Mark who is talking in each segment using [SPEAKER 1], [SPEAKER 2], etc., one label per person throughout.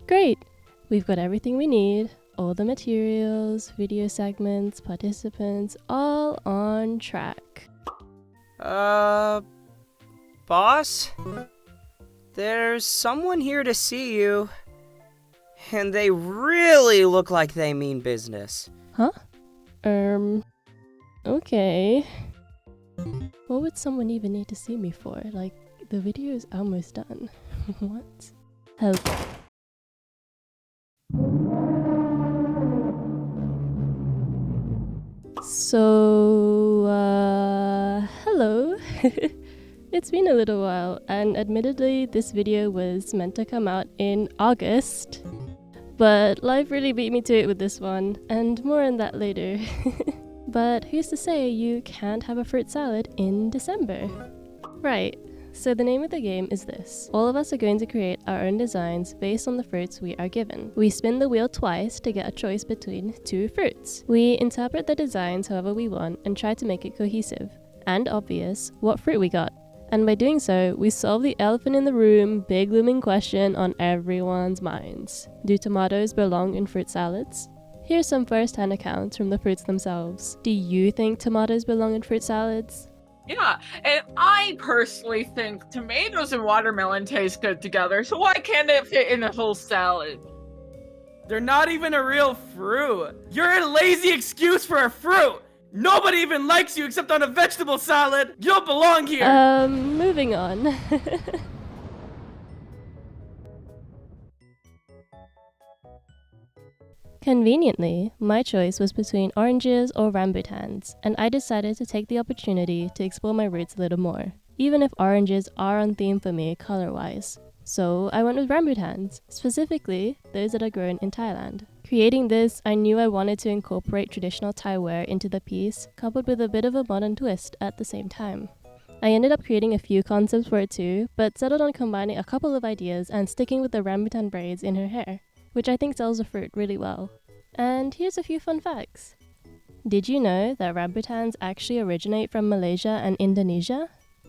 [SPEAKER 1] Great! We've got everything we need, all the materials, video segments, participants, all on track.
[SPEAKER 2] Boss? There's someone here to see you. And they really look like they mean business.
[SPEAKER 1] Huh? Okay. What would someone even need to see me for? Like, the video is almost done. What? Help. So, hello. It's been a little while, and admittedly, this video was meant to come out in August. But life really beat me to it with this one, and more on that later. But who's to say you can't have a fruit salad in December? Right, so the name of the game is this. All of us are going to create our own designs based on the fruits we are given. We spin the wheel twice to get a choice between two fruits. We interpret the designs however we want and try to make it cohesive and obvious what fruit we got. And by doing so, we solve the elephant in the room, big looming question on everyone's minds. Do tomatoes belong in fruit salads? Here's some first-hand accounts from the fruits themselves. Do you think tomatoes belong in fruit salads?
[SPEAKER 3] Yeah, and I personally think tomatoes and watermelon taste good together, so why can't it fit in a whole salad?
[SPEAKER 4] They're not even a real fruit. You're a lazy excuse for a fruit. Nobody even likes you except on a vegetable salad. You don't belong here.
[SPEAKER 1] Moving on. Conveniently, my choice was between oranges or rambutans, and I decided to take the opportunity to explore my roots a little more, even if oranges are on theme for me color-wise. So I went with rambutans, specifically those that are grown in Thailand. Creating this, I knew I wanted to incorporate traditional Thai wear into the piece, coupled with a bit of a modern twist at the same time. I ended up creating a few concepts for it too, but settled on combining a couple of ideas and sticking with the rambutan braids in her hair, which I think sells the fruit really well. And here's a few fun facts. Did you know that rambutans actually originate from Malaysia and Indonesia?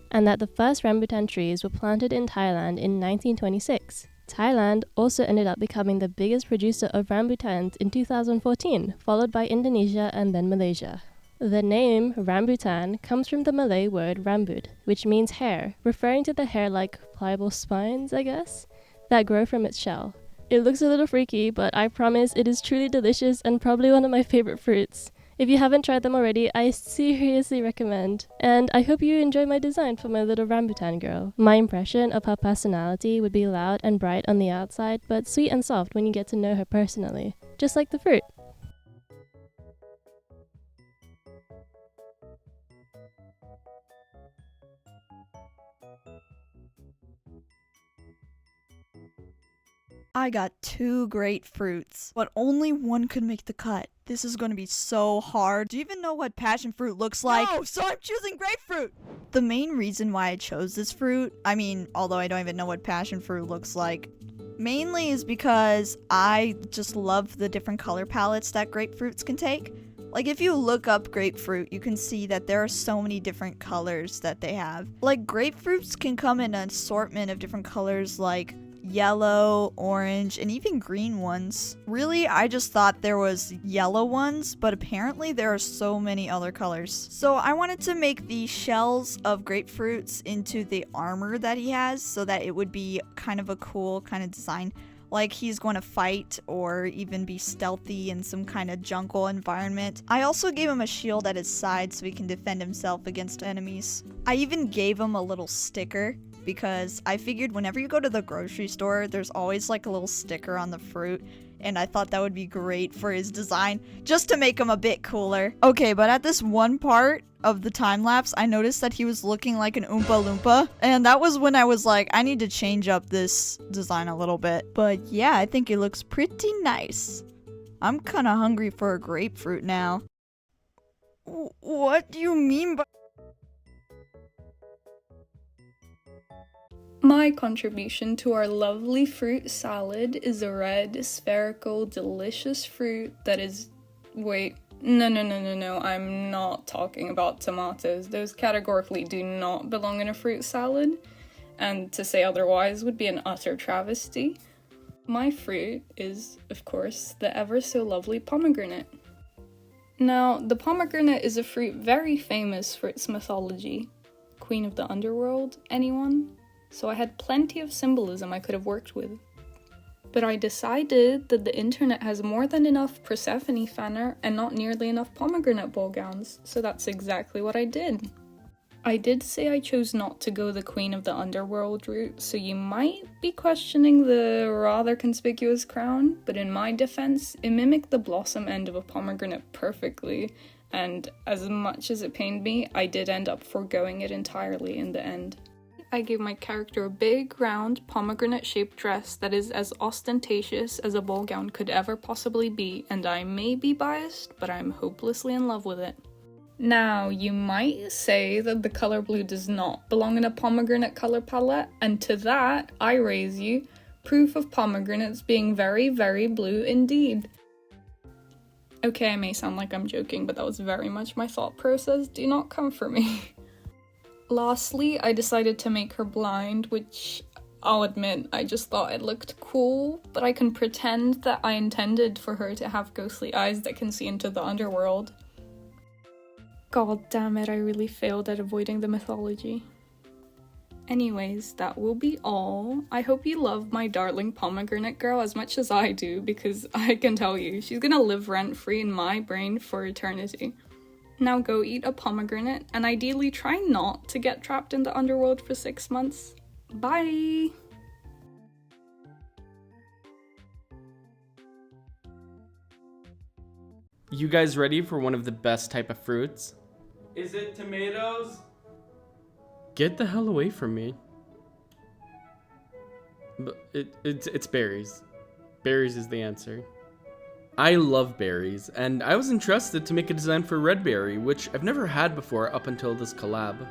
[SPEAKER 1] And that the first rambutan trees were planted in Thailand in 1926. Thailand also ended up becoming the biggest producer of rambutans in 2014, followed by Indonesia and then Malaysia. The name rambutan comes from the Malay word rambut, which means hair, referring to the hair-like pliable spines, I guess, that grow from its shell. It looks a little freaky, but I promise it is truly delicious and probably one of my favorite fruits. If you haven't tried them already, I seriously recommend. And I hope you enjoy my design for my little rambutan girl. My impression of her personality would be loud and bright on the outside, but sweet and soft when you get to know her personally. Just like the fruit.
[SPEAKER 5] I got 2 grapefruits, but only one could make the cut. This is going to be so hard. Do you even know what passion fruit looks like? No, so I'm choosing grapefruit! The main reason why I chose this fruit, although I don't even know what passion fruit looks like, mainly is because I just love the different color palettes that grapefruits can take. Like, if you look up grapefruit, you can see that there are so many different colors that they have. Like, grapefruits can come in an assortment of different colors like yellow, orange, and even green ones. Really, I just thought there was yellow ones, but apparently there are so many other colors. So I wanted to make the shells of grapefruits into the armor that he has so that it would be kind of a cool kind of design. Like he's going to fight or even be stealthy in some kind of jungle environment. I also gave him a shield at his side so he can defend himself against enemies. I even gave him a little sticker because I figured whenever you go to the grocery store, there's always like a little sticker on the fruit, and I thought that would be great for his design, just to make him a bit cooler. Okay, but at this one part of the time lapse, I noticed that he was looking like an Oompa Loompa, and that was when I was like, I need to change up this design a little bit. But yeah, I think it looks pretty nice. I'm kinda hungry for a grapefruit now. What do you mean by...
[SPEAKER 6] My contribution to our lovely fruit salad is a red, spherical, delicious fruit that is... Wait, no, I'm not talking about tomatoes. Those categorically do not belong in a fruit salad, and to say otherwise would be an utter travesty. My fruit is, of course, the ever so lovely pomegranate. Now, the pomegranate is a fruit very famous for its mythology. Queen of the underworld, anyone? So I had plenty of symbolism I could have worked with. But I decided that the internet has more than enough Persephone fanart and not nearly enough pomegranate ball gowns, so that's exactly what I did. I did say I chose not to go the Queen of the Underworld route, so you might be questioning the rather conspicuous crown, but in my defense, it mimicked the blossom end of a pomegranate perfectly, and as much as it pained me, I did end up foregoing it entirely in the end. I gave my character a big, round, pomegranate-shaped dress that is as ostentatious as a ball gown could ever possibly be, and I may be biased, but I'm hopelessly in love with it. Now, you might say that the color blue does not belong in a pomegranate color palette, and to that, I raise you proof of pomegranates being very, very blue indeed. Okay, I may sound like I'm joking, but that was very much my thought process. Do not come for me. Lastly, I decided to make her blind, which I'll admit I just thought it looked cool, but I can pretend that I intended for her to have ghostly eyes that can see into the underworld. God damn it, I really failed at avoiding the mythology. Anyways, that will be all. I hope you love my darling pomegranate girl as much as I do, because I can tell you, she's gonna live rent-free in my brain for eternity. Now go eat a pomegranate, and ideally try not to get trapped in the underworld for 6 months. Bye!
[SPEAKER 7] You guys ready for one of the best type of fruits?
[SPEAKER 4] Is it tomatoes?
[SPEAKER 7] Get the hell away from me. But it's berries. Berries is the answer. I love berries, and I was interested to make a design for Redberry, which I've never had before up until this collab.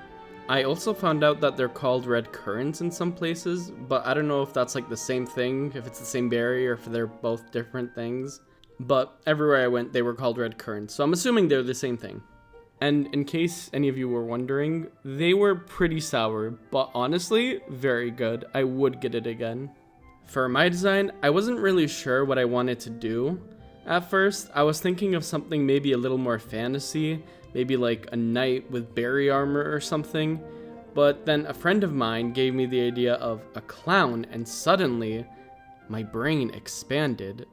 [SPEAKER 7] I also found out that they're called red currants in some places, but I don't know if that's like the same thing, if it's the same berry, or if they're both different things. But everywhere I went, they were called red currants, so I'm assuming they're the same thing. And in case any of you were wondering, they were pretty sour, but honestly, very good. I would get it again. For my design, I wasn't really sure what I wanted to do. At first, I was thinking of something maybe a little more fantasy, maybe like a knight with berry armor or something, but then a friend of mine gave me the idea of a clown, and suddenly, my brain expanded.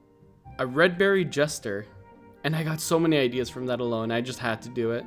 [SPEAKER 7] A Redberry jester, and I got so many ideas from that alone, I just had to do it.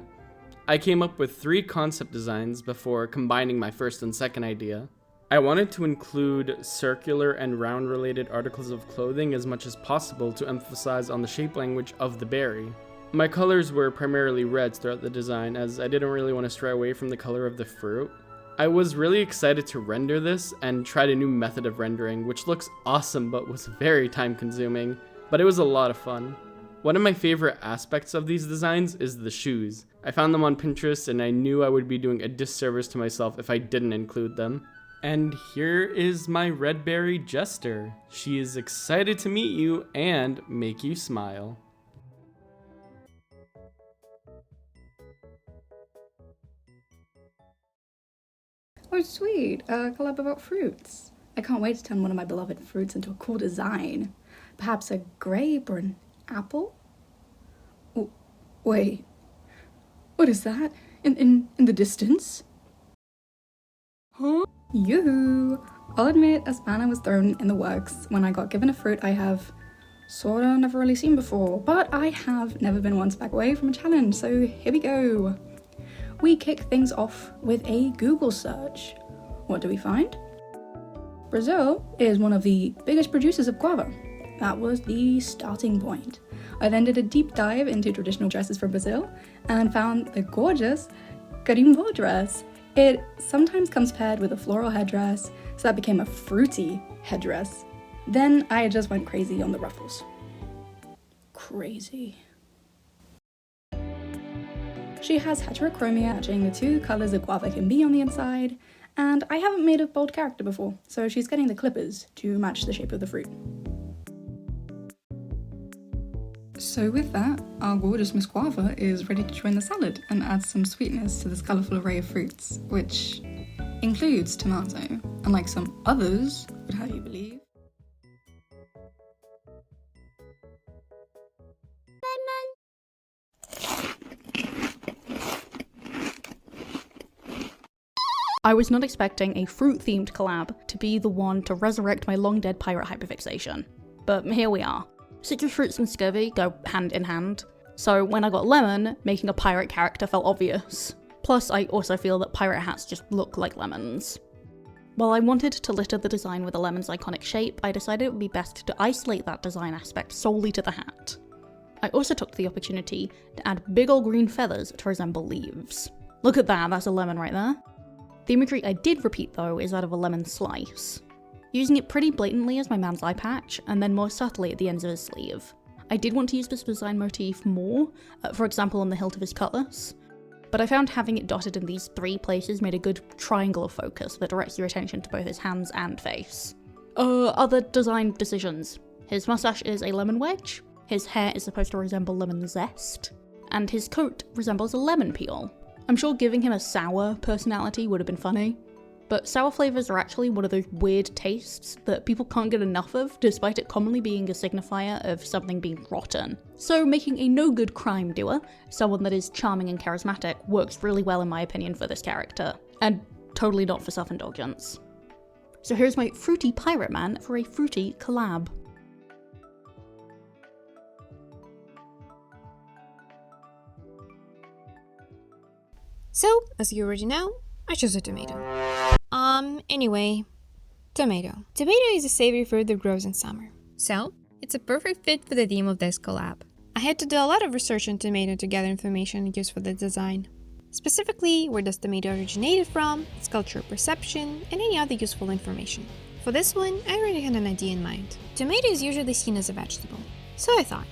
[SPEAKER 7] I came up with 3 concept designs before combining my first and second idea. I wanted to include circular and round related articles of clothing as much as possible to emphasize on the shape language of the berry. My colors were primarily reds throughout the design, as I didn't really want to stray away from the color of the fruit. I was really excited to render this and tried a new method of rendering, which looks awesome but was very time consuming, but it was a lot of fun. One of my favorite aspects of these designs is the shoes. I found them on Pinterest and I knew I would be doing a disservice to myself if I didn't include them. And here is my Redberry jester. She is excited to meet you and make you smile.
[SPEAKER 8] Oh sweet, a collab about fruits. I can't wait to turn one of my beloved fruits into a cool design. Perhaps a grape or an apple? Wait, what is that? In the distance? Huh? Yoo-hoo! I'll admit a spanner was thrown in the works when I got given a fruit I have sorta never really seen before, but I have never been once back away from a challenge, so here we go. We kick things off with a Google search. What do we find? Brazil is one of the biggest producers of guava. That was the starting point. I then did a deep dive into traditional dresses from Brazil and found the gorgeous carimbó dress. It sometimes comes paired with a floral headdress, so that became a fruity headdress. Then I just went crazy on the ruffles. Crazy. She has heterochromia matching the 2 colours a guava can be on the inside, and I haven't made a bold character before, so she's getting the clippers to match the shape of the fruit. So with that, our gorgeous Miss Guava is ready to join the salad and add some sweetness to this colourful array of fruits, which includes tomato, unlike some others would have you believe. I was not expecting a fruit-themed collab to be the one to resurrect my long-dead pirate hyperfixation. But here we are. Citrus fruits and scurvy go hand in hand, so when I got lemon, making a pirate character felt obvious. Plus, I also feel that pirate hats just look like lemons. While I wanted to litter the design with a lemon's iconic shape, I decided it would be best to isolate that design aspect solely to the hat. I also took the opportunity to add big ol' green feathers to resemble leaves. Look at that, that's a lemon right there. The imagery I did repeat though is that of a lemon slice, using it pretty blatantly as my man's eye patch, and then more subtly at the ends of his sleeve. I did want to use this design motif more, for example on the hilt of his cutlass, but I found having it dotted in these 3 places made a good triangle of focus that directs your attention to both his hands and face. Other design decisions. His mustache is a lemon wedge, his hair is supposed to resemble lemon zest, and his coat resembles a lemon peel. I'm sure giving him a sour personality would have been funny, but sour flavors are actually one of those weird tastes that people can't get enough of, despite it commonly being a signifier of something being rotten. So making a no-good crime doer, someone that is charming and charismatic, works really well in my opinion for this character, and totally not for self-indulgence. So here's my fruity pirate man for a fruity collab.
[SPEAKER 9] So, as you already know, I chose a tomato. Anyway, tomato. Tomato is a savory fruit that grows in summer. So, it's a perfect fit for the theme of this collab. I had to do a lot of research on tomato to gather information used for the design. Specifically, where does tomato originated from, its cultural perception, and any other useful information. For this one, I already had an idea in mind. Tomato is usually seen as a vegetable. So I thought,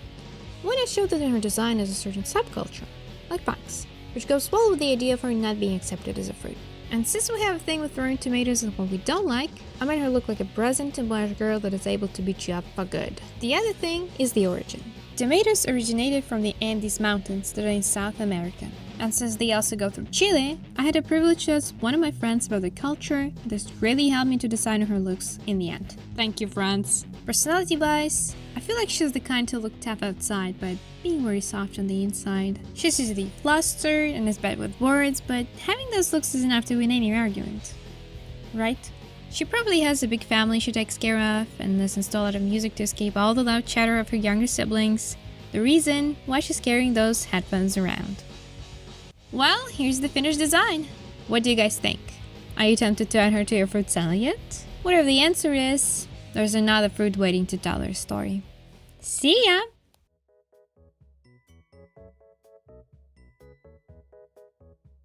[SPEAKER 9] why not show that in her design as a certain subculture, like punks, which goes well with the idea of her not being accepted as a fruit. And since we have a thing with throwing tomatoes at what we don't like, I made her look like a brazen tomboyish girl that is able to beat you up for good. The other thing is the origin. Tomatoes originated from the Andes Mountains that are in South America. And since they also go through Chile, I had the privilege to ask one of my friends about their culture. This really helped me to design her looks in the end. Thank you, friends. Personality-wise, I feel like she's the kind to look tough outside, but being very soft on the inside. She's easily flustered and is bad with words, but having those looks is enough to win any argument. Right? She probably has a big family she takes care of, and listens to a lot of music to escape all the loud chatter of her younger siblings. The reason why she's carrying those headphones around. Well, here's the finished design. What do you guys think? Are you tempted to add her to your fruit salad yet? Whatever the answer is, there's another fruit waiting to tell her story. See ya!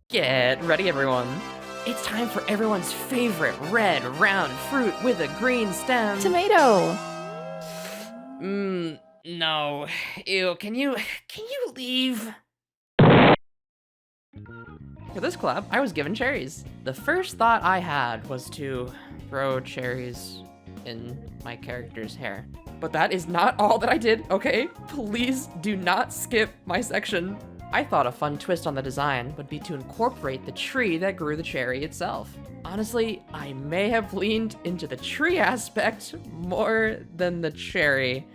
[SPEAKER 10] Get ready, everyone. It's time for everyone's favorite red, round fruit with a green stem.
[SPEAKER 11] Tomato!
[SPEAKER 10] No. Ew, can you leave? For this collab, I was given cherries. The first thought I had was to throw cherries in my character's hair. But that is not all that I did, okay? Please do not skip my section. I thought a fun twist on the design would be to incorporate the tree that grew the cherry itself. Honestly, I may have leaned into the tree aspect more than the cherry.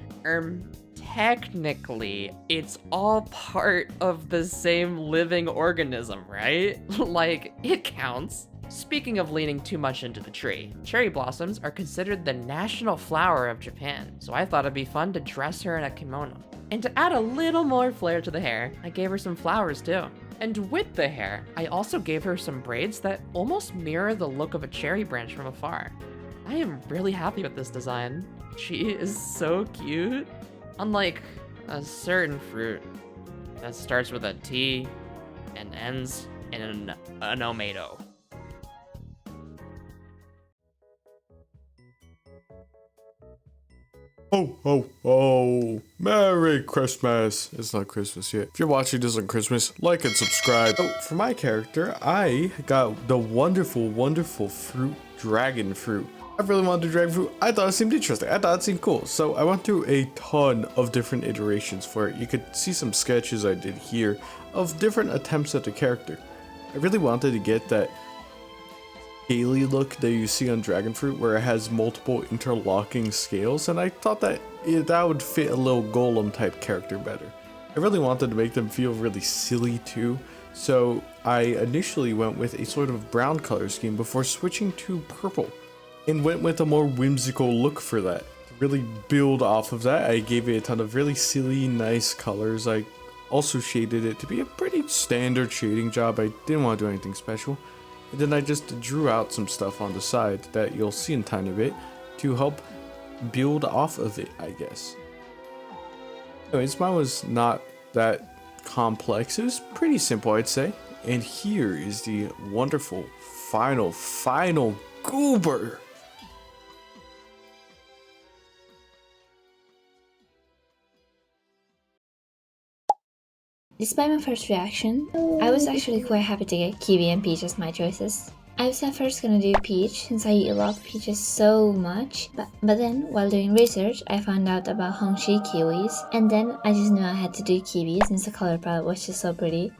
[SPEAKER 10] Technically, it's all part of the same living organism, right? Like, it counts. Speaking of leaning too much into the tree, cherry blossoms are considered the national flower of Japan, so I thought it'd be fun to dress her in a kimono. And to add a little more flair to the hair, I gave her some flowers too. And with the hair, I also gave her some braids that almost mirror the look of a cherry branch from afar. I am really happy with this design. She is so cute. Unlike a certain fruit that starts with a T and ends in an onomato.
[SPEAKER 12] Ho, ho, ho. Merry Christmas. It's not Christmas yet. If you're watching this on Christmas, like and subscribe. So, for my character, I got the wonderful, wonderful fruit, dragon fruit. I really wanted dragon fruit. I thought it seemed interesting. I thought it seemed cool. So I went through a ton of different iterations for it. You could see some sketches I did here of different attempts at the character. I really wanted to get that scaly look that you see on dragon fruit where it has multiple interlocking scales, and I thought that that would fit a little golem type character better. I really wanted to make them feel really silly too, So I initially went with a sort of brown color scheme before switching to purple, and went with a more whimsical look for that. To really build off of that, I gave it a ton of really silly, nice colors. I also shaded it to be a pretty standard shading job. I didn't want to do anything special. And then I just drew out some stuff on the side that you'll see in a tiny bit to help build off of it, I guess. Anyways, mine was not that complex. It was pretty simple, I'd say. And here is the wonderful final goober.
[SPEAKER 11] Despite my first reaction, I was actually quite happy to get kiwi and peach as my choices. I was at first gonna do peach since I love peaches so much, but then while doing research I found out about Hongxi kiwis, and then I just knew I had to do kiwi since the color palette was just so pretty.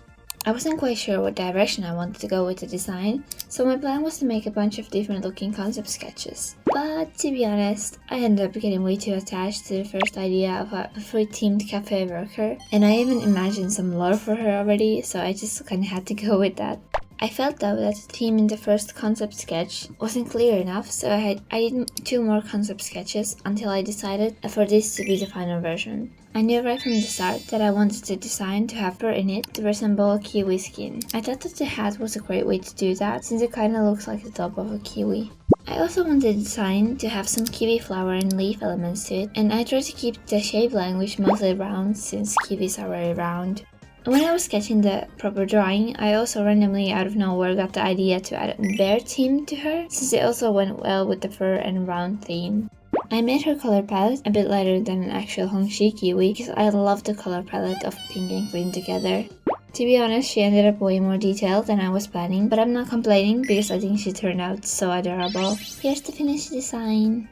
[SPEAKER 11] I wasn't quite sure what direction I wanted to go with the design, so my plan was to make a bunch of different looking concept sketches. But to be honest, I ended up getting way too attached to the first idea of a fruit themed cafe worker, and I even imagined some lore for her already, so I just kinda had to go with that. I felt though that the theme in the first concept sketch wasn't clear enough, so I did 2 more concept sketches until I decided for this to be the final version. I knew right from the start that I wanted the design to have fur in it to resemble a kiwi skin. I thought that the hat was a great way to do that, since it kinda looks like the top of a kiwi. I also wanted the design to have some kiwi flower and leaf elements to it, and I tried to keep the shape language mostly round since kiwis are very round. When I was sketching the proper drawing, I also randomly out of nowhere got the idea to add a bear theme to her, since it also went well with the fur and round theme. I made her color palette a bit lighter than an actual Hongxi kiwi because I love the color palette of pink and green together. To be honest, she ended up way more detailed than I was planning, but I'm not complaining because I think she turned out so adorable. Here's the finished design.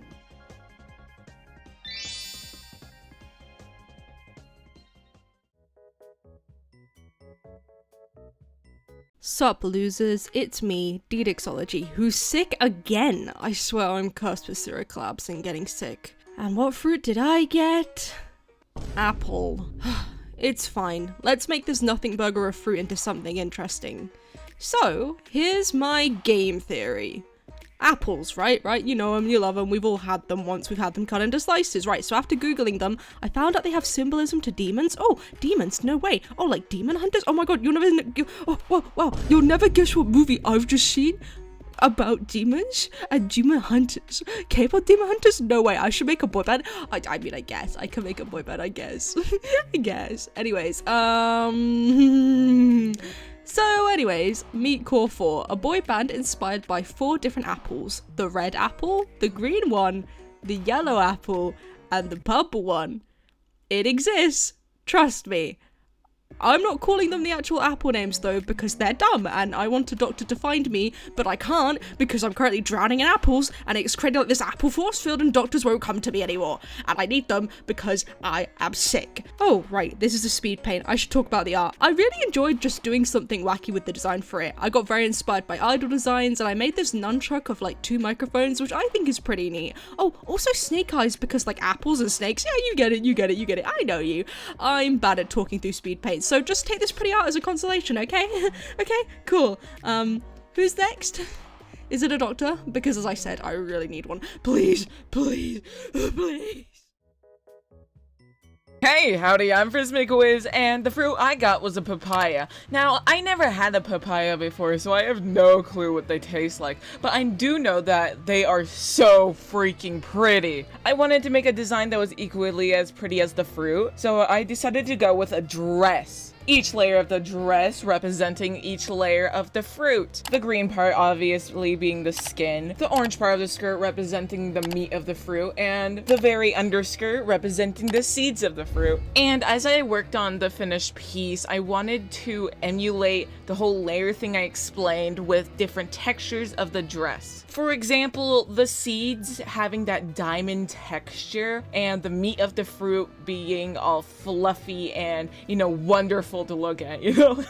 [SPEAKER 13] Sup losers, it's me, Dedixology, who's sick again. I swear I'm cursed with Ciruam and getting sick. And what fruit did I get? Apple. It's fine. Let's make this nothing burger of fruit into something interesting. So, here's my game theory. Apples, right? You know them, you love them, we've all had them once, we've had them cut into slices, right? So after googling them, I found out they have symbolism to demons. Oh, demons, no way. Oh, like demon hunters? Oh my god, you'll never, wow, you'll never guess what movie I've just seen about demons and demon hunters. K-pop demon hunters? No way, I should make a boy band. I mean, I guess, I can make a boy band, I guess. I guess. Anyways, So anyways, meet Core 4, a boy band inspired by 4 different apples. The red apple, the green one, the yellow apple, and the purple one. It exists, trust me. I'm not calling them the actual apple names though because they're dumb and I want a doctor to find me, but I can't because I'm currently drowning in apples and it's creating like this apple force field and doctors won't come to me anymore. And I need them because I am sick. Oh, right, this is a speed paint. I should talk about the art. I really enjoyed just doing something wacky with the design for it. I got very inspired by idol designs and I made this nunchuck of like 2 microphones, which I think is pretty neat. Oh, also snake eyes because like apples and snakes. Yeah, you get it. I know you. I'm bad at talking through speed paint. So just take this pretty art as a consolation, okay? Okay, cool. Who's next? Is it a doctor? Because as I said, I really need one. Please.
[SPEAKER 3] Hey, howdy, I'm Frismicawiz, and the fruit I got was a papaya. Now, I never had a papaya before, so I have no clue what they taste like, but I do know that they are so freaking pretty. I wanted to make a design that was equally as pretty as the fruit, so I decided to go with a dress. Each layer of the dress representing each layer of the fruit. The green part obviously being the skin, the orange part of the skirt representing the meat of the fruit, and the very underskirt representing the seeds of the fruit. And as I worked on the finished piece, I wanted to emulate the whole layer thing I explained with different textures of the dress. For example, the seeds having that diamond texture and the meat of the fruit being all fluffy and, you know, wonderful to look at, you know?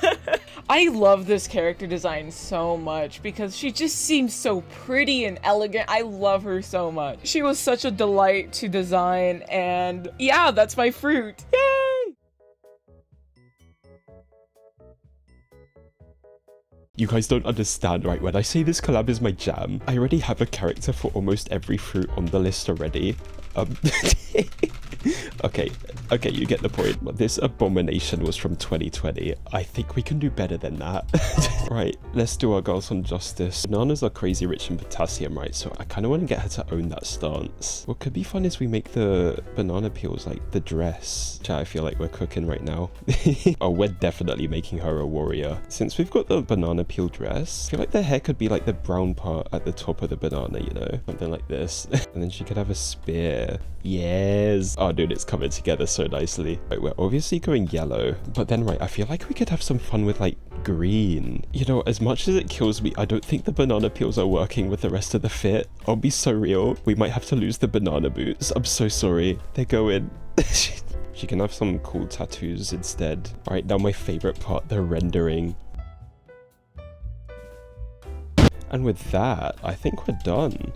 [SPEAKER 3] I love this character design so much because she just seems so pretty and elegant. I love her so much. She was such a delight to design, and yeah, that's my fruit. Yay!
[SPEAKER 14] You guys don't understand, right? When I say this collab is my jam, I already have a character for almost every fruit on the list already. Okay, you get the point. This abomination was from 2020. I think we can do better than that. Right, let's do our girls some justice. Bananas are crazy rich in potassium, right? So I kind of want to get her to own that stance. What could be fun is we make the banana peels like the dress. Chat, I feel like we're cooking right now. Oh, we're definitely making her a warrior. Since we've got the banana peel dress, I feel like the hair could be like the brown part at the top of the banana, you know? Something like this. And then she could have a spear. Yes. Oh, dude, it's coming together so nicely. Right, we're obviously going yellow, but then, right, I feel like we could have some fun with, like, green. You know, as much as it kills me, I don't think the banana peels are working with the rest of the fit. I'll be so real. We might have to lose the banana boots. I'm so sorry. They're going. She can have some cool tattoos instead. All right, now my favorite part, the rendering. And with that, I think we're done.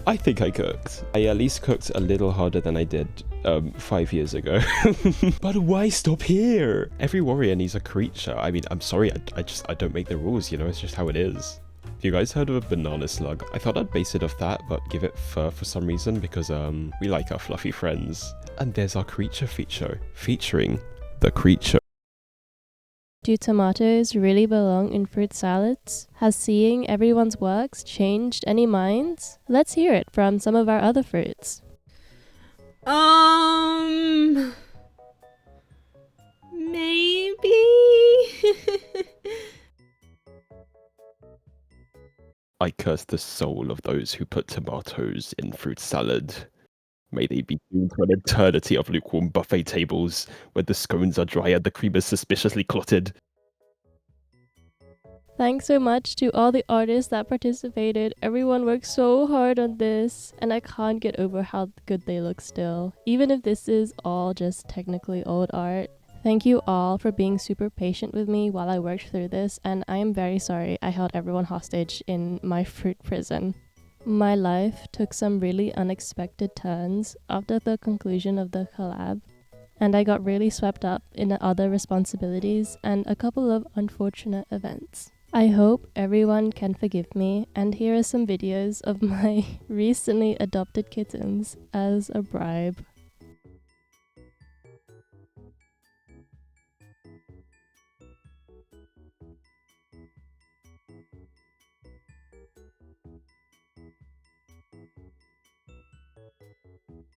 [SPEAKER 14] I think I cooked. I at least cooked a little harder than I did 5 years ago. But why stop here? Every warrior needs a creature. I mean, I'm sorry, I don't make the rules, you know, it's just how it is. Have you guys heard of a banana slug? I thought I'd base it off that, but give it fur for some reason because we like our fluffy friends. And there's our creature feature, featuring the creature.
[SPEAKER 1] Do tomatoes really belong in fruit salads? Has seeing everyone's works changed any minds? Let's hear it from some of our other fruits.
[SPEAKER 15] Maybe?
[SPEAKER 14] I curse the soul of those who put tomatoes in fruit salad. May they be doomed to an eternity of lukewarm buffet tables, where the scones are dry and the cream is suspiciously clotted.
[SPEAKER 1] Thanks so much to all the artists that participated. Everyone worked so hard on this, and I can't get over how good they look still, even if this is all just technically old art. Thank you all for being super patient with me while I worked through this, and I am very sorry I held everyone hostage in my fruit prison. My life took some really unexpected turns after the conclusion of the collab, and I got really swept up in other responsibilities and a couple of unfortunate events. I hope everyone can forgive me, and here are some videos of my recently adopted kittens as a bribe.